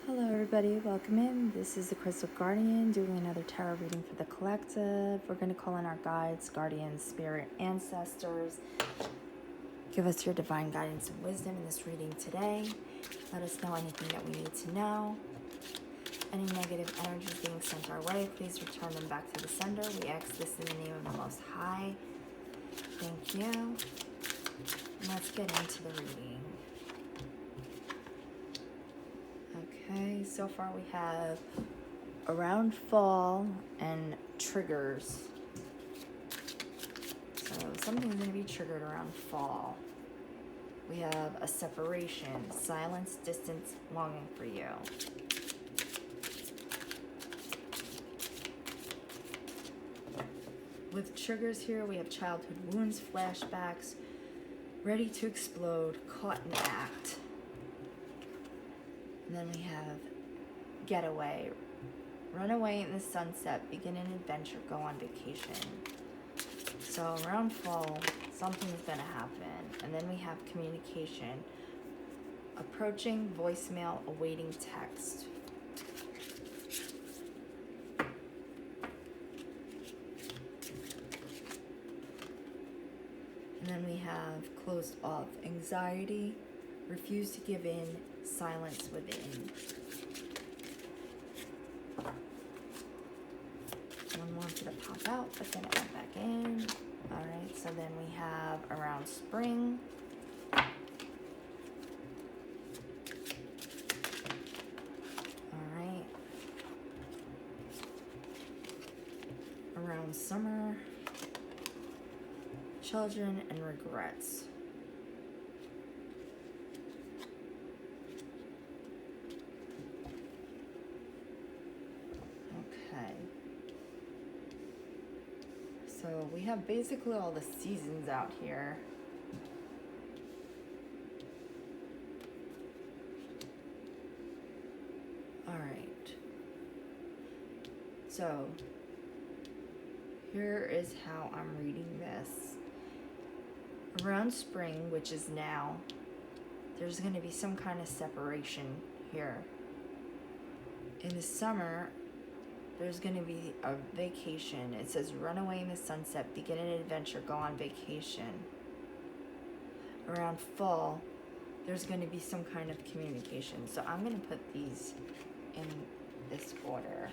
Hello, everybody. Welcome in. This is the Crystal Guardian doing another tarot reading for the collective. We're going to call in our guides, guardians, spirit, ancestors. Give us your divine guidance and wisdom in this reading today. Let us know anything that we need to know. Any negative energies being sent our way, please return them back to the sender. We ask this in the name of the Most High. Thank you. And let's get into the reading. Okay, so far we have around fall and triggers. So something's going to be triggered around fall. We have a separation, silence, distance, longing for you. With triggers here, we have childhood wounds, flashbacks, ready to explode, caught in act. And then we have getaway, run away in the sunset, begin an adventure, go on vacation. So around fall, something's going to happen. And then we have communication, approaching, voicemail, awaiting text. And then we have closed off, anxiety, refuse to give in, silence within. One wanted to pop out, but then it went back in. All right, so then we have around spring. All right. Around summer, children and regrets. Okay. So we have basically all the seasons out here. All right. So here is how I'm reading this. Around spring, which is now, there's going to be some kind of separation here. In the summer, there's going to be a vacation. It says run away in the sunset, begin an adventure, go on vacation. Around fall, there's going to be some kind of communication. So I'm going to put these in this order.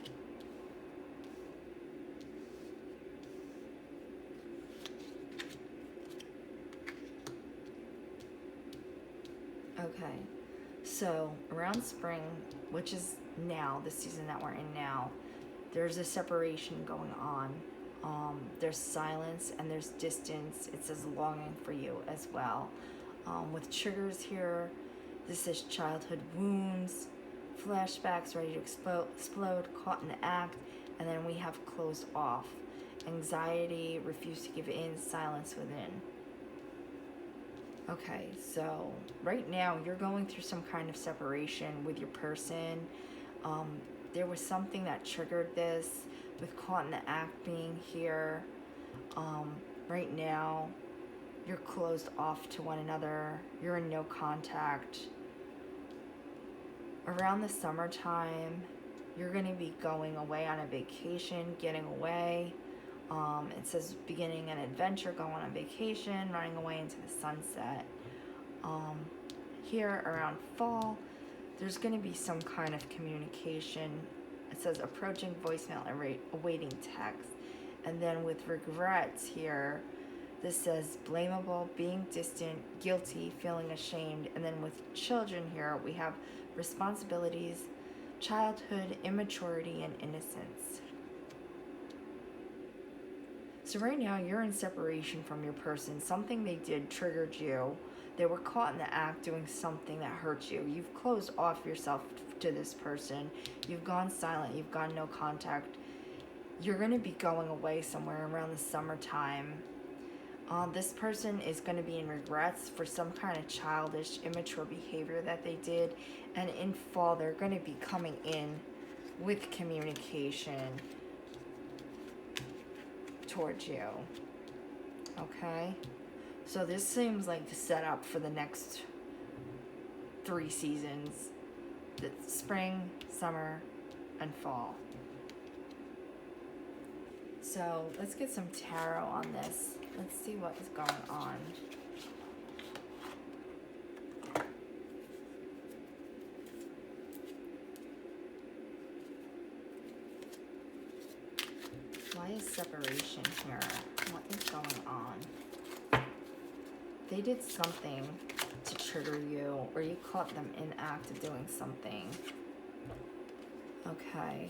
Okay, so around spring, which is now, the season that we're in now, there's a separation going on. There's silence and there's distance. It says longing for you as well. With triggers here, this is childhood wounds, flashbacks ready to explode, caught in the act, and then we have closed off, anxiety, refuse to give in, silence within. Okay, so right now you're going through some kind of separation with your person. There was something that triggered this with caught in the act being here. Right now you're closed off to one another. You're in no contact. Around the summertime, you're going to be going away on a vacation, getting away. It says beginning an adventure, going on vacation, running away into the sunset. Here around fall, there's going to be some kind of communication. It says approaching, voicemail, awaiting text. And then with regrets here, this says blamable, being distant, guilty, feeling ashamed. And then with children here, we have responsibilities, childhood, immaturity, and innocence. So right now you're in separation from your person. Something they did triggered you. They were caught in the act doing something that hurt you. You've closed off yourself to this person. You've gone silent. You've gone no contact. You're going to be going away somewhere around the summertime. This person is going to be in regrets for some kind of childish, immature behavior that they did. And in fall, they're going to be coming in with communication towards you. Okay? So this seems like the setup for the next 3 seasons. the spring, summer, and fall. So let's get some tarot on this. Let's see what is going on. Why is separation here? What is going on? They did something to trigger you, or you caught them in the act of doing something. Okay.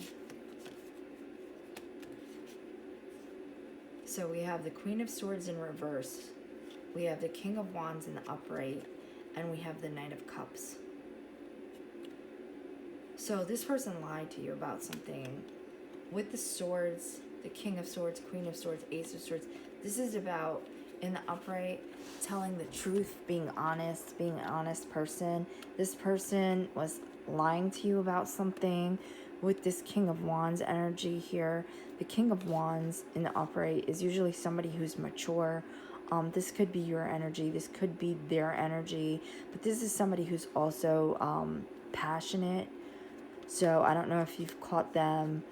So we have the Queen of Swords in reverse. We have the King of Wands in the upright. And we have the Knight of Cups. So this person lied to you about something. With the swords, the King of Swords, Queen of Swords, Ace of Swords, this is about, in the upright, telling the truth, being honest, being an honest person. This person was lying to you about something. With this King of Wands energy here, the King of Wands in the upright is usually somebody who's mature. This could be your energy, this could be their energy, but this is somebody who's also passionate. So I don't know if you've caught them.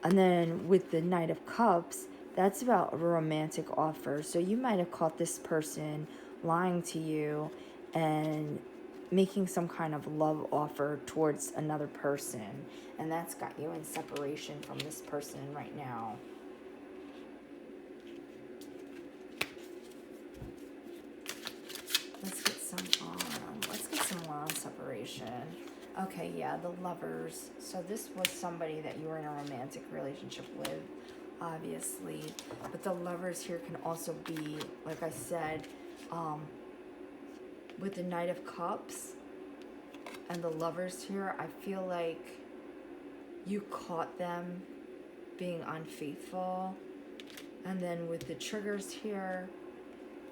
And then with the Knight of Cups, that's about a romantic offer. So you might have caught this person lying to you and making some kind of love offer towards another person. And that's got you in separation from this person right now. Let's get some more on separation. Okay, yeah, the Lovers. So this was somebody that you were in a romantic relationship with, obviously. But the Lovers here can also be, like I said, with the Knight of Cups and the Lovers here, I feel like you caught them being unfaithful. And then with the triggers here,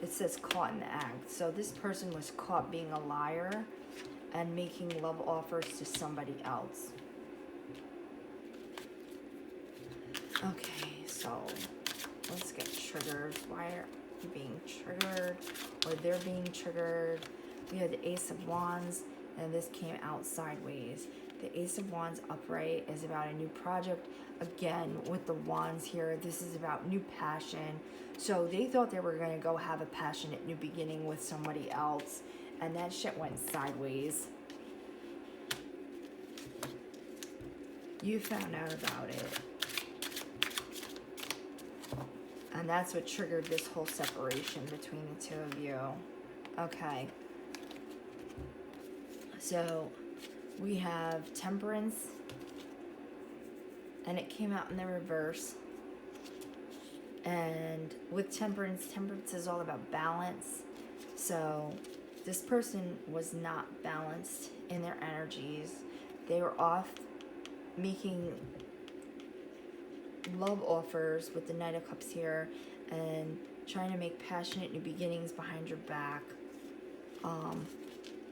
it says caught in the act. So this person was caught being a liar and making love offers to somebody else. Okay, so let's get triggers. Why are you being triggered? Or they're being triggered? We had the Ace of Wands, and this came out sideways. The Ace of Wands upright is about a new project. Again, with the Wands here, this is about new passion. So they thought they were going to go have a passionate new beginning with somebody else, and that shit went sideways. You found out about it. And that's what triggered this whole separation between the two of you. Okay. So we have Temperance, and it came out in the reverse. And with Temperance is all about balance. So this person was not balanced in their energies. They were off making love offers with the Knight of Cups here and trying to make passionate new beginnings behind your back.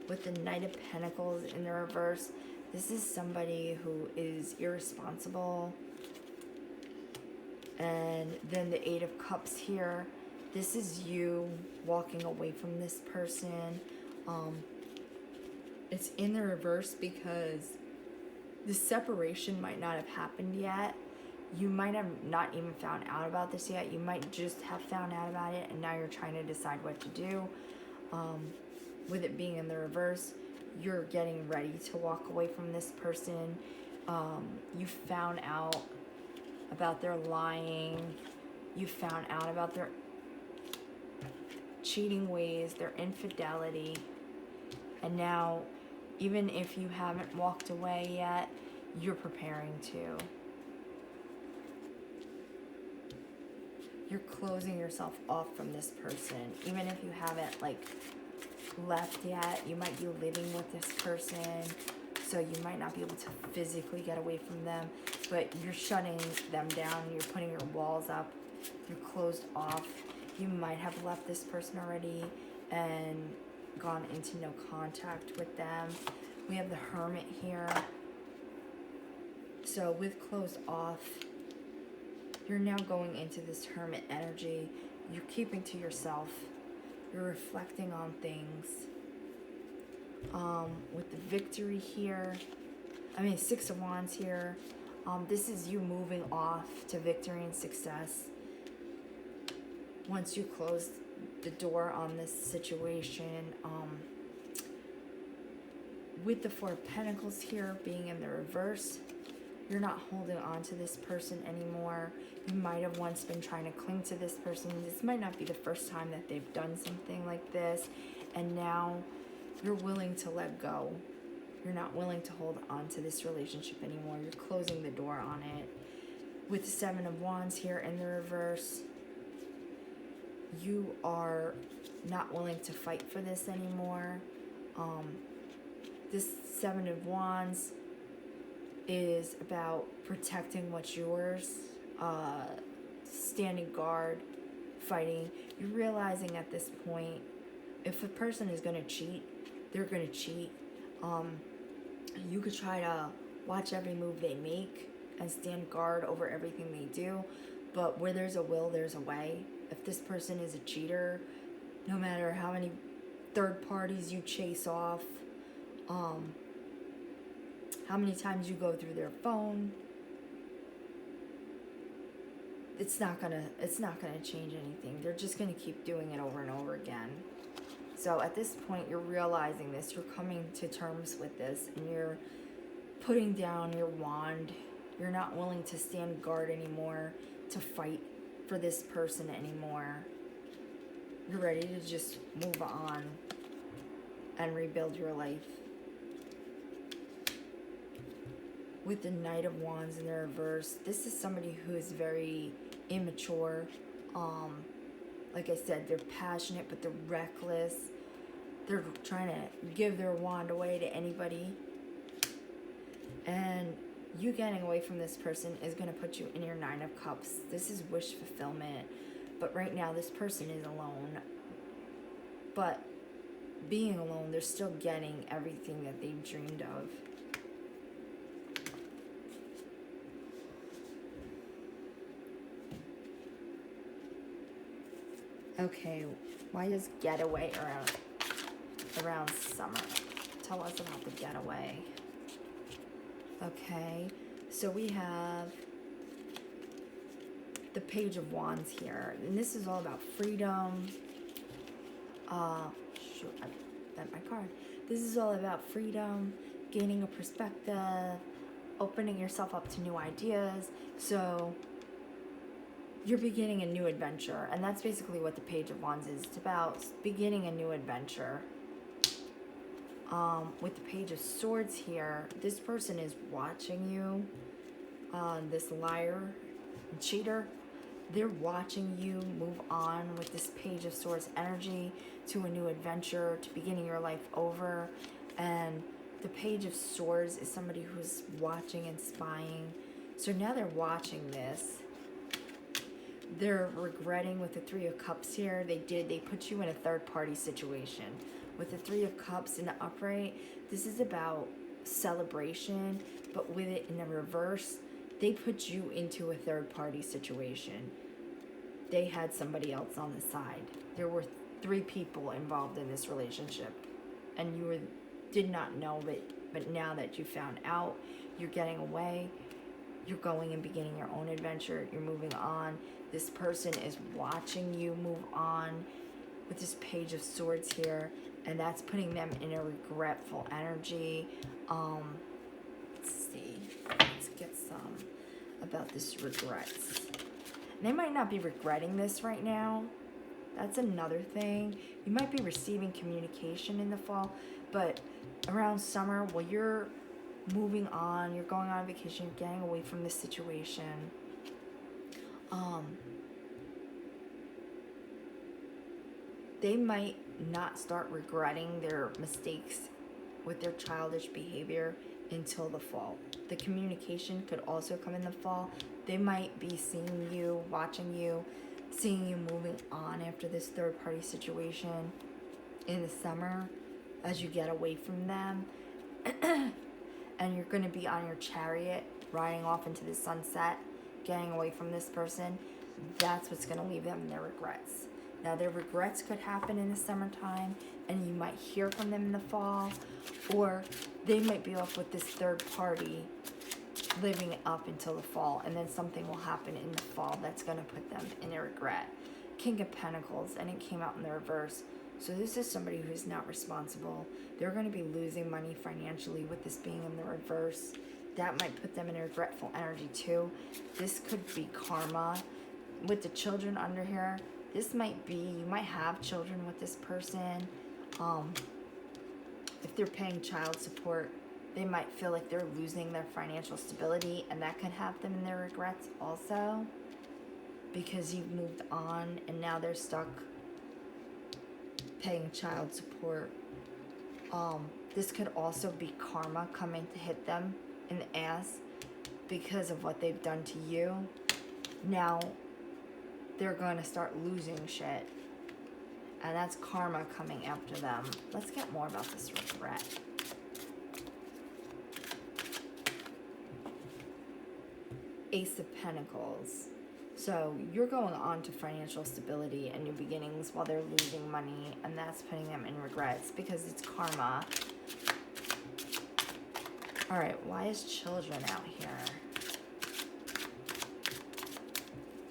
With the Knight of Pentacles in the reverse, this is somebody who is irresponsible. And then the Eight of Cups here, this is you walking away from this person. It's in the reverse because the separation might not have happened yet. You might have not even found out about this yet. You might just have found out about it, and now you're trying to decide what to do. With it being in the reverse, you're getting ready to walk away from this person. You found out about their lying. You found out about their cheating ways, their infidelity. And now, even if you haven't walked away yet, you're preparing to. You're closing yourself off from this person. Even if you haven't, left yet, you might be living with this person, so you might not be able to physically get away from them, but you're shutting them down, you're putting your walls up, you're closed off. You might have left this person already and gone into no contact with them. We have the Hermit here. So with closed off, you're now going into this Hermit energy. You're keeping to yourself. You're reflecting on things. With the victory here, Six of Wands here. This is you moving off to victory and success. Once you close the door on this situation, with the Four of Pentacles here being in the reverse, you're not holding on to this person anymore. You might have once been trying to cling to this person. This might not be the first time that they've done something like this, and now you're willing to let go. You're not willing to hold on to this relationship anymore. You're closing the door on it. With the Seven of Wands here in the reverse, you are not willing to fight for this anymore. This Seven of Wands is about protecting what's yours, standing guard, fighting. You're realizing at this point, if a person is going to cheat, they're going to cheat. You could try to watch every move they make and stand guard over everything they do, but where there's a will, there's a way. If this person is a cheater, no matter how many third parties you chase off, how many times you go through their phone, it's not gonna change anything. They're just gonna keep doing it over and over again. So at this point, you're realizing this, you're coming to terms with this, and you're putting down your wand. You're not willing to stand guard anymore, to fight for this person anymore. You're ready to just move on and rebuild your life. With the Knight of Wands in the reverse, this is somebody who is very immature. Like I said, they're passionate, but they're reckless. They're trying to give their wand away to anybody. And you getting away from this person is going to put you in your Nine of Cups. This is wish fulfillment. But right now, this person is alone. But being alone, they're still getting everything that they dreamed of. Okay, why does getaway around summer? Tell us about the getaway. Okay, so we have the Page of Wands here, and this is all about freedom. Shoot, I bent my card. This is all about freedom, gaining a perspective, opening yourself up to new ideas. So you're beginning a new adventure, and that's basically what the Page of Wands is. It's about beginning a new adventure. With the Page of Swords here, this person is watching you. This liar, cheater, they're watching you move on with this Page of Swords energy to a new adventure, to beginning your life over. And the Page of Swords is somebody who's watching and spying. So now they're watching this. They're regretting with the Three of Cups here. They put you in a third-party situation. With the Three of Cups in the upright, this is about celebration, but with it in the reverse, they put you into a third-party situation. They had somebody else on the side. There were 3 people involved in this relationship, and you did not know it, but now that you found out, you're getting away. You're going and beginning your own adventure. You're moving on. This person is watching you move on with this Page of Swords here, and that's putting them in a regretful energy. Let's see. Let's get some about this regrets. They might not be regretting this right now. That's another thing. You might be receiving communication in the fall, but around summer, while you're moving on, you're going on vacation, you're getting away from this situation, they might not start regretting their mistakes with their childish behavior until the fall. The communication could also come in the fall. They might be seeing you, watching you, seeing you moving on after this third-party situation in the summer as you get away from them. And you're going to be on your chariot, riding off into the sunset, getting away from this person. That's what's going to leave them in their regrets. Now, their regrets could happen in the summertime, and you might hear from them in the fall, or they might be off with this third party living up until the fall, and then something will happen in the fall that's going to put them in a regret. King of Pentacles, and it came out in the reverse. So this is somebody who's not responsible. They're going to be losing money financially with this being in the reverse. That might put them in a regretful energy too. This could be karma. With the children under here, this might be, you might have children with this person. If they're paying child support, they might feel like they're losing their financial stability, and that could have them in their regrets also, because you've moved on and now they're stuck paying child support. This could also be karma coming to hit them in the ass because of what they've done to you. Now they're going to start losing shit, and that's karma coming after them. Let's get more about this regret. Ace of Pentacles. So you're going on to financial stability and new beginnings while they're losing money, and that's putting them in regrets because it's karma. All right, why is children out here?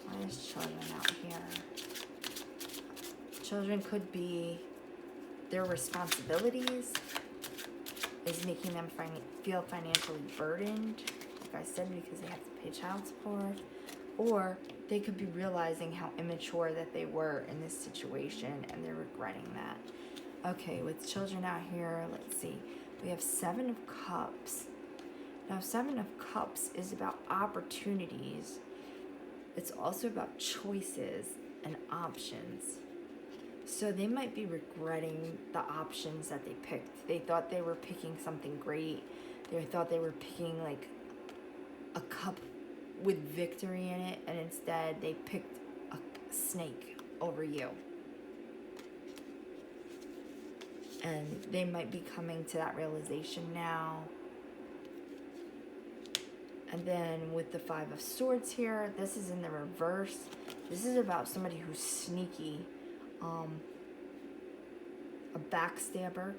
Why is children out here? Children could be their responsibilities is making them feel financially burdened, like I said, because they have to pay child support. Or they could be realizing how immature that they were in this situation, and they're regretting that. Okay, with children out here, let's see. We have Seven of Cups. Now, Seven of Cups is about opportunities. It's also about choices and options. So they might be regretting the options that they picked. They thought they were picking something great. They thought they were picking like a cup with victory in it, and instead they picked a snake over you. And they might be coming to that realization now. And then with the Five of Swords here, this is in the reverse. This is about somebody who's sneaky, a backstabber,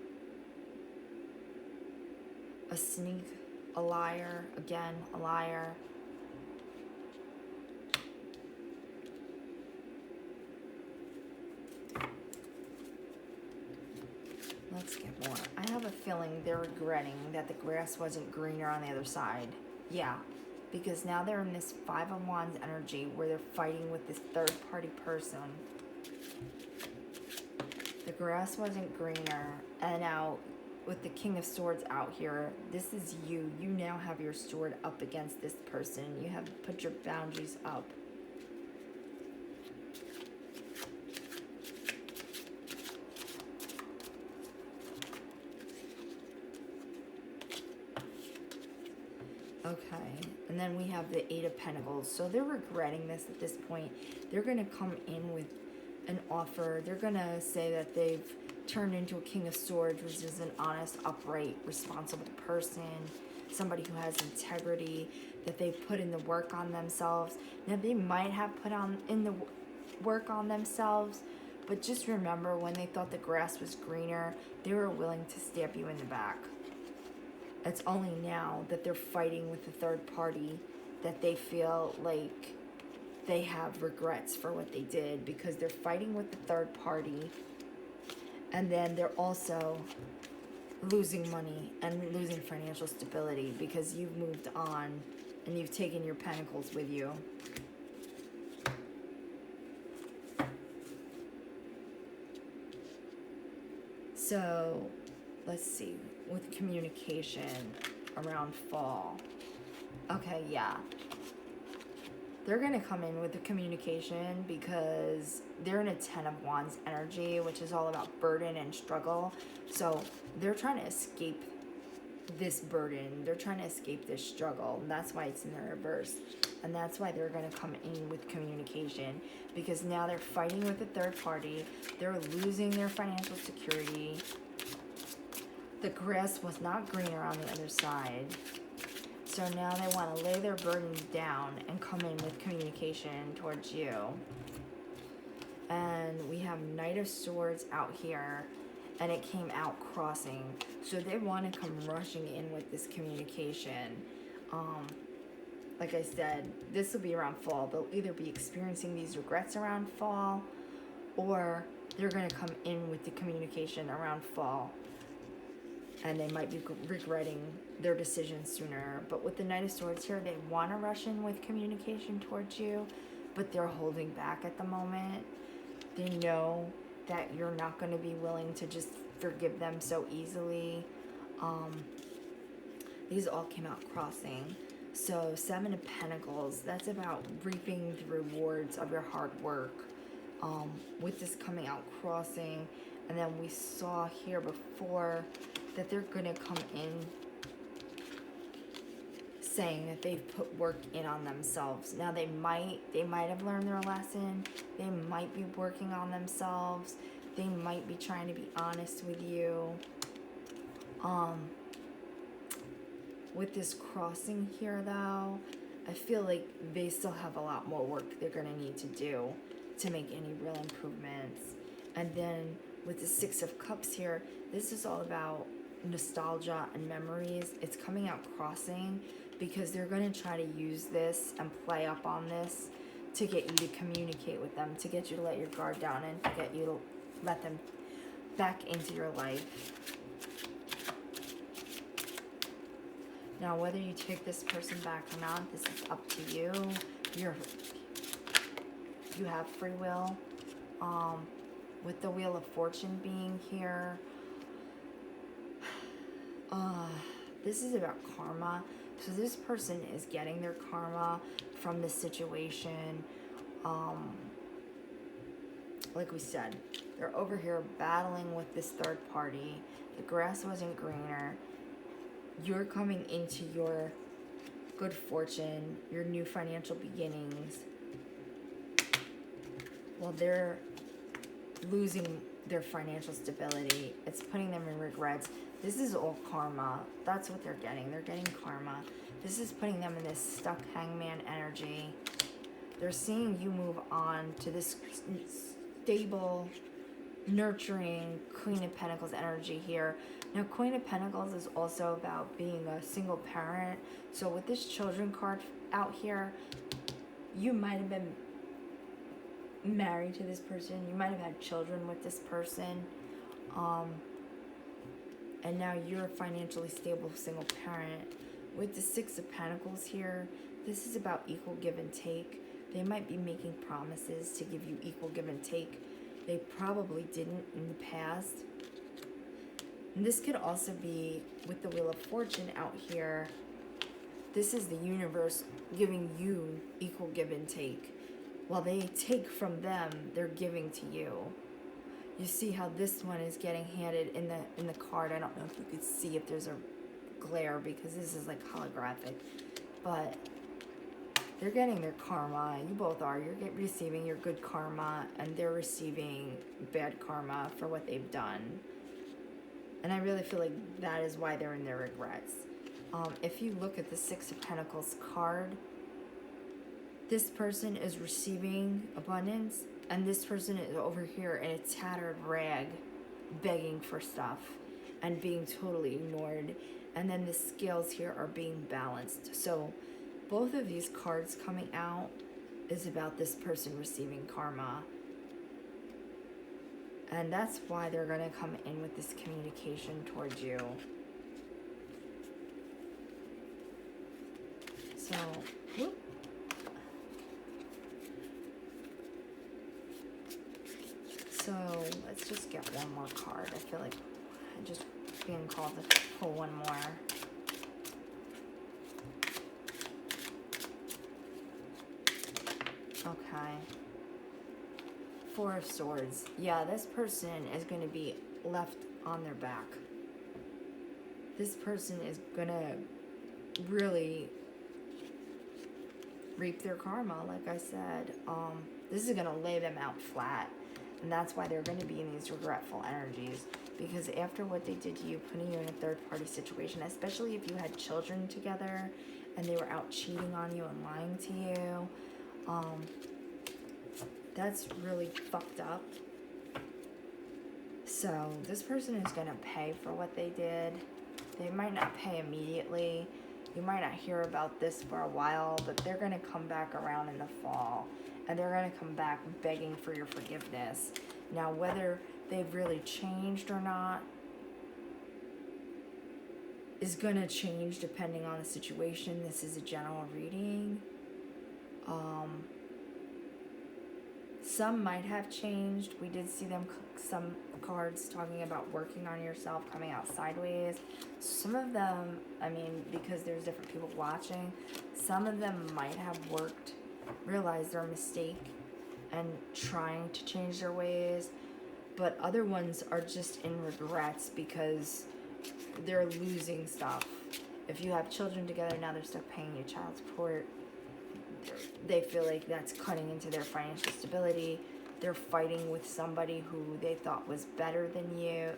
a sneak, a liar, again, a liar. Let's get more. I have a feeling they're regretting that the grass wasn't greener on the other side. Yeah, because now they're in this Five of Wands energy where they're fighting with this third party person. The grass wasn't greener, and now with the King of Swords out here, this is you. You now have your sword up against this person. You have put your boundaries up. Okay, and then we have the Eight of Pentacles. So they're regretting this at this point. They're going to come in with an offer. They're going to say that they've turned into a King of Swords, which is an honest, upright, responsible person, somebody who has integrity, that they've put in the work on themselves. Now, they might have put in the work on themselves, but just remember, when they thought the grass was greener, they were willing to stab you in the back. It's only now that they're fighting with the third party that they feel like they have regrets for what they did, because they're fighting with the third party, and then they're also losing money and losing financial stability because you've moved on and you've taken your pentacles with you. So let's see, with communication around fall. Okay, yeah. They're going to come in with the communication because they're in a Ten of Wands energy, which is all about burden and struggle. So they're trying to escape this burden. They're trying to escape this struggle. And that's why it's in the reverse. And that's why they're going to come in with communication, because now they're fighting with a third party. They're losing their financial security. The grass was not greener on the other side. So now they want to lay their burdens down and come in with communication towards you. And we have Knight of Swords out here, and it came out crossing. So they want to come rushing in with this communication. Like I said, this will be around fall. They'll either be experiencing these regrets around fall, or they're going to come in with the communication around fall, and they might be regretting their decision sooner. But with the Knight of Swords here, they want to rush in with communication towards you, but they're holding back at the moment. They know that you're not going to be willing to just forgive them so easily. These all came out crossing. So 7 of Pentacles, that's about reaping the rewards of your hard work. With this coming out crossing. And then we saw here before that they're going to come in saying that they've put work in on themselves. Now they might have learned their lesson. They might be working on themselves. They might be trying to be honest with you. With this crossing here though, I feel like they still have a lot more work they're going to need to do to make any real improvements. And then with the 6 of Cups here, this is all about nostalgia and memories. It's coming out crossing because they're going to try to use this and play up on this to get you to communicate with them, to get you to let your guard down, and to get you to let them back into your life. Now, whether you take this person back or not, this is up to you. You have free will. With the Wheel of Fortune being here, this is about karma. So this person is getting their karma from the situation. Like we said, they're over here battling with this third party. The grass wasn't greener. You're coming into your good fortune, your new financial beginnings, while they're losing their financial stability. It's putting them in regrets. This is all karma. That's what they're getting. They're getting karma. This is putting them in this stuck hangman energy. They're seeing you move on to this stable, nurturing Queen of Pentacles energy here. Now, Queen of Pentacles is also about being a single parent. So with this children card out here, you might have been married to this person. You might have had children with this person. And now you're a financially stable single parent. With the 6 of Pentacles here, this is about equal give and take. They might be making promises to give you equal give and take. They probably didn't in the past. And this could also be with the Wheel of Fortune out here. This is the universe giving you equal give and take. While they take from them, they're giving to you. You see how this one is getting handed in the card. I don't know if you could see if there's a glare because this is like holographic. But they're getting their karma. You both are. You're receiving your good karma, and they're receiving bad karma for what they've done. And I really feel like that is why they're in their regrets. If you look at the 6 of Pentacles card, this person is receiving abundance, and this person is over here in a tattered rag, begging for stuff and being totally ignored. And then the scales here are being balanced. So both of these cards coming out is about this person receiving karma. And that's why they're going to come in with this communication towards you. So, whoop. So, let's just get one more card. I feel like I'm just being called to pull one more. Okay. 4 of Swords. Yeah, this person is going to be left on their back. This person is going to really reap their karma, like I said. This is going to lay them out flat. And that's why they're going to be in these regretful energies. Because after what they did to you, putting you in a third-party situation, especially if you had children together and they were out cheating on you and lying to you, That's really fucked up. So this person is going to pay for what they did. They might not pay immediately. You might not hear about this for a while, but they're going to come back around in the fall. And they're going to come back begging for your forgiveness. Now, whether they've really changed or not is going to change depending on the situation. This is a general reading. Some might have changed. We did see some cards talking about working on yourself, coming out sideways. Some of them, I mean, because there's different people watching, some of them might have worked, realized their mistake, and trying to change their ways. But other ones are just in regrets because they're losing stuff. If you have children together, now they're stuck paying you child support. They feel like that's cutting into their financial stability. They're fighting with somebody who they thought was better than you.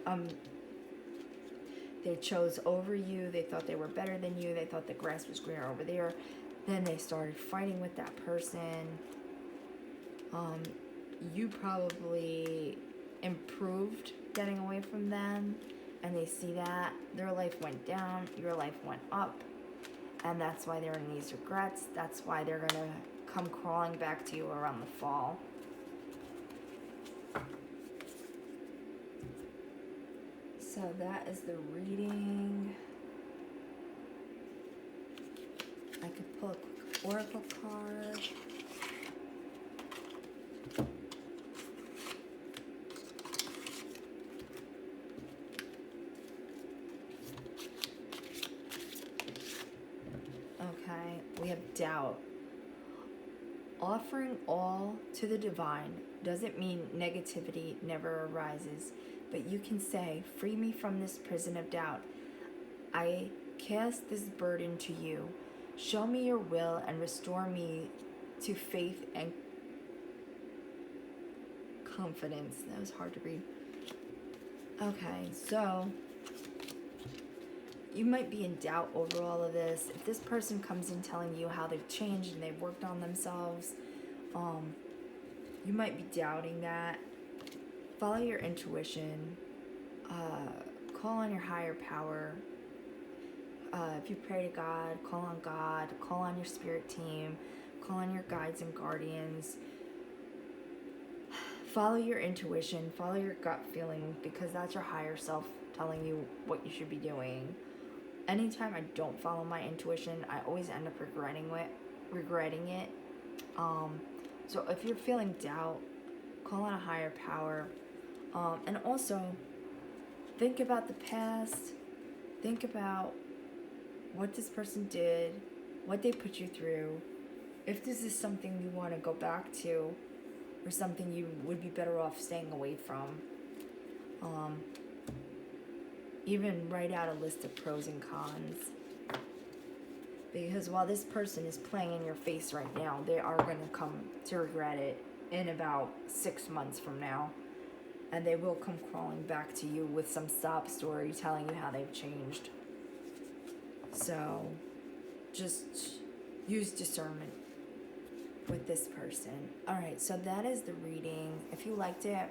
They chose over you. They thought they were better than you. They thought the grass was greener over there. Then they started fighting with that person. You probably improved getting away from them, and they see that. Their life went down. Your life went up. And that's why they're in these regrets. That's why they're going to come crawling back to you around the fall. So that is the reading. I could pull a quick oracle card. Okay, we have doubt. Offering all to the divine doesn't mean negativity never arises, but you can say, free me from this prison of doubt. I cast this burden to you. Show me your will and restore me to faith and confidence. That was hard to read. Okay, so you might be in doubt over all of this. If this person comes in telling you how they've changed and they've worked on themselves, you might be doubting that. Follow your intuition. Call on your higher power. If you pray to God, call on your spirit team, call on your guides and guardians. Follow your intuition, follow your gut feeling, because that's your higher self telling you what you should be doing. Anytime I don't follow my intuition, I always end up regretting it. So if you're feeling doubt, call on a higher power. And also, think about the past. Think about what this person did, what they put you through. If this is something you want to go back to, or something you would be better off staying away from. Even write out a list of pros and cons. Because while this person is playing in your face right now, they are going to come to regret it in about 6 months from now. And they will come crawling back to you with some sob story telling you how they've changed. So, just use discernment with this person. Alright, so that is the reading. If you liked it,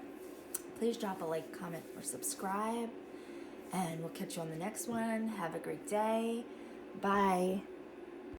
please drop a like, comment, or subscribe. And we'll catch you on the next one. Have a great day. Bye.